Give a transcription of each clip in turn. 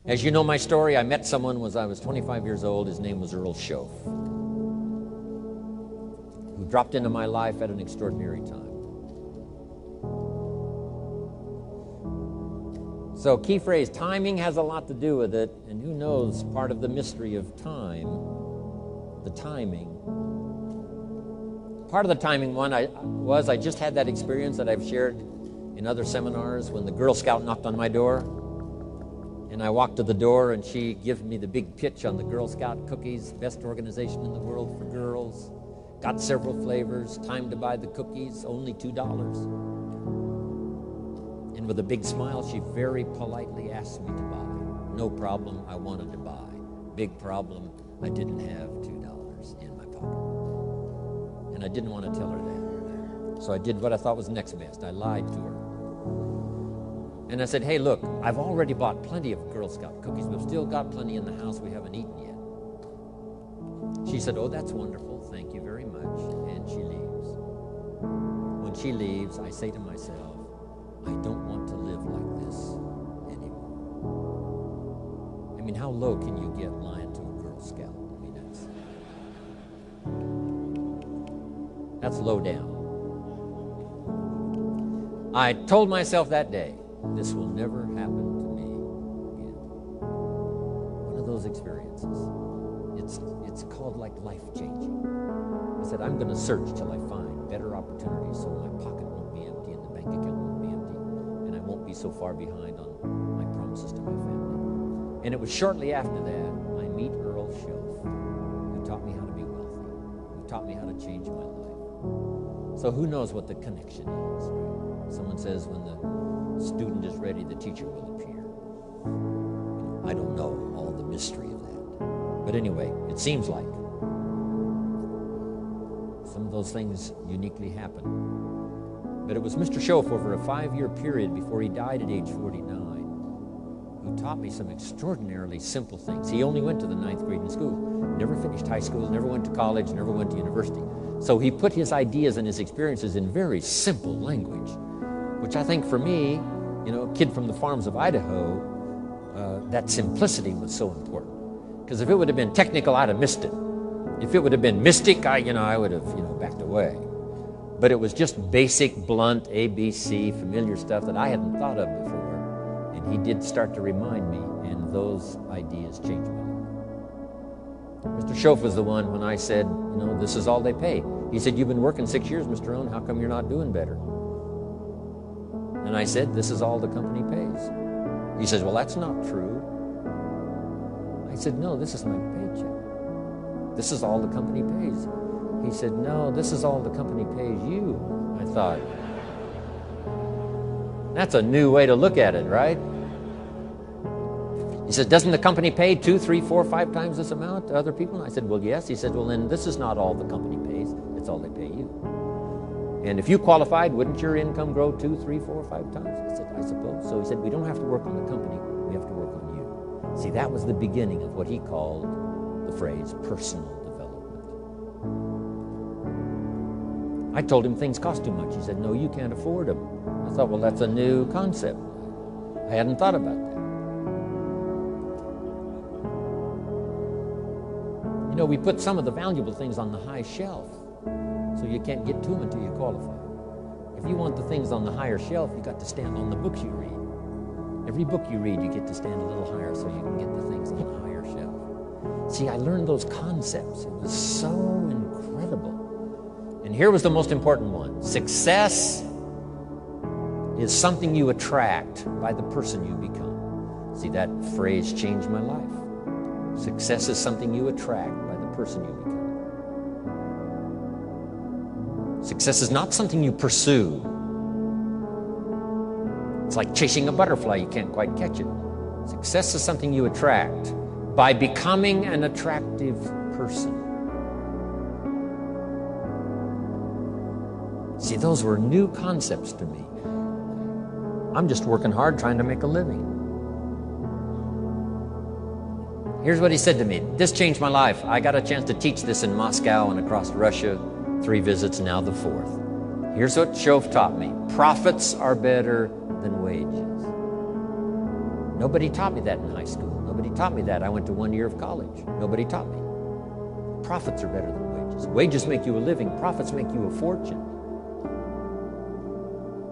As you know my story, I met someone when I was 25 years old. His name was Earl Schoaf, who dropped into my life at an extraordinary time. So key phrase, timing has a lot to do with it, and who knows part of the mystery of time, the timing. Part of the timing one I just had that experience that I've shared in other seminars when the Girl Scout knocked on my door. And I walked to the door, and she gave me the big pitch on the Girl Scout cookies, best organization in the world for girls. Got several flavors, time to buy the cookies, only $2. And with a big smile, she very politely asked me to buy. No problem, I wanted to buy. Big problem, I didn't have $2 in my pocket. And I didn't want to tell her that. So I did what I thought was next best. I lied to her. And I said, hey, look, I've already bought plenty of Girl Scout cookies. We've still got plenty in the house we haven't eaten yet. She said, oh, that's wonderful. Thank you very much. And she leaves. When she leaves, I say to myself, I don't want to live like this anymore. I mean, how low can you get lying to a Girl Scout? I mean, that's low down. I told myself that day, this will never happen to me again. One of those experiences. It's called like life-changing. I said, I'm going to search till I find better opportunities so my pocket won't be empty and the bank account won't be empty and I won't be so far behind on my promises to my family. And it was shortly after that I meet Earl Schoaf, who taught me how to be wealthy, who taught me how to change my life. So who knows what the connection is, right? Someone says when the student is ready, the teacher will appear. I don't know all the mystery of that. But anyway, it seems like some of those things uniquely happen. But it was Mr. Schoaf over a 5-year period before he died at age 49 who taught me some extraordinarily simple things. He only went to the 9th grade in school, never finished high school, never went to college, never went to university. So he put his ideas and his experiences in very simple language, which I think for me, a kid from the farms of Idaho, that simplicity was so important. Because if it would have been technical, I'd have missed it. If it would have been mystic, I would have, backed away. But it was just basic, blunt, ABC, familiar stuff that I hadn't thought of before. And he did start to remind me, and those ideas changed my life. Mr. Schoaf was the one when I said, this is all they pay. He said, you've been working 6 years, Mr. Rohn, how come you're not doing better? And I said, this is all the company pays. He says, well, that's not true. I said, no, this is my paycheck. This is all the company pays. He said, no, this is all the company pays you. I thought, that's a new way to look at it, right? He said, doesn't the company pay 2, 3, 4, 5 times this amount to other people? And I said, well, yes. He said, well, then this is not all the company pays. It's all they pay you. And if you qualified, wouldn't your income grow 2, 3, 4, 5 times? I said, I suppose. So he said, we don't have to work on the company. We have to work on you. See, that was the beginning of what he called the phrase personal development. I told him things cost too much. He said, no, you can't afford them. I thought, well, that's a new concept. I hadn't thought about that. We put some of the valuable things on the high shelf, so you can't get to them until you qualify. If you want the things on the higher shelf, you got to stand on the books you read. Every book you read, you get to stand a little higher so you can get the things on the higher shelf. See, I learned those concepts. It was so incredible. And here was the most important one. Success is something you attract by the person you become. See, that phrase changed my life. Success is something you attract by the person you become. Success is not something you pursue. It's like chasing a butterfly. You can't quite catch it. Success is something you attract by becoming an attractive person. See, those were new concepts to me. I'm just working hard trying to make a living. Here's what he said to me. This changed my life. I got a chance to teach this in Moscow and across Russia. 3 visits, now the 4th. Here's what Schoaf taught me. Profits are better than wages. Nobody taught me that in high school. Nobody taught me that. I went to 1 year of college. Nobody taught me. Profits are better than wages. Wages make you a living. Profits make you a fortune.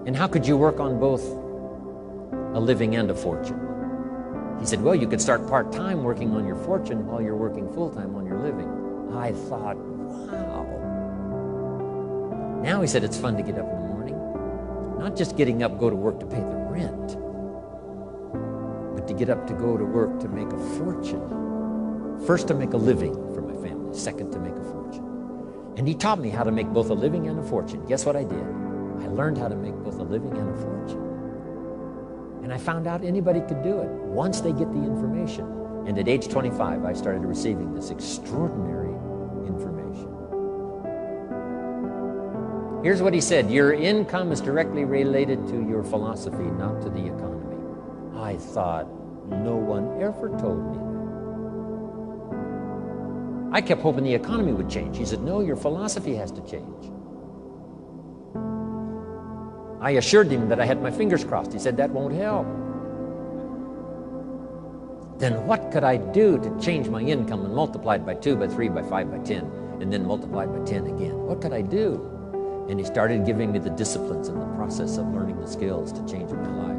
And how could you work on both a living and a fortune? He said, well, you could start part-time working on your fortune while you're working full-time on your living. I thought, wow. Now he said, it's fun to get up in the morning. Not just getting up, go to work to pay the rent, but to get up to go to work to make a fortune. First, to make a living for my family. Second, to make a fortune. And he taught me how to make both a living and a fortune. Guess what I did? I learned how to make both a living and a fortune. And I found out anybody could do it once they get the information. And at age 25, I started receiving this extraordinary information. Here's what he said: your income is directly related to your philosophy, not to the economy. I thought, no one ever told me that. I kept hoping the economy would change. He said, no, your philosophy has to change. I assured him that I had my fingers crossed. He said, that won't help. Then what could I do to change my income and multiply it by 2, by 3, by 5, by 10, and then multiply it by 10 again? What could I do? And he started giving me the disciplines and the process of learning the skills to change my life.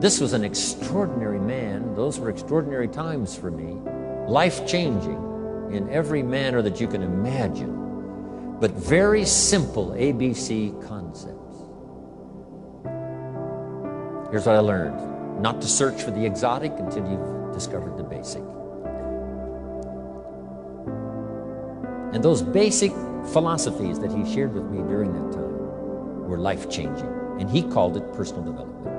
This was an extraordinary man. Those were extraordinary times for me. Life-changing in every manner that you can imagine, but very simple ABC concepts. Here's what I learned: not to search for the exotic until you've discovered the basic. And those basic philosophies that he shared with me during that time were life-changing. And he called it personal development.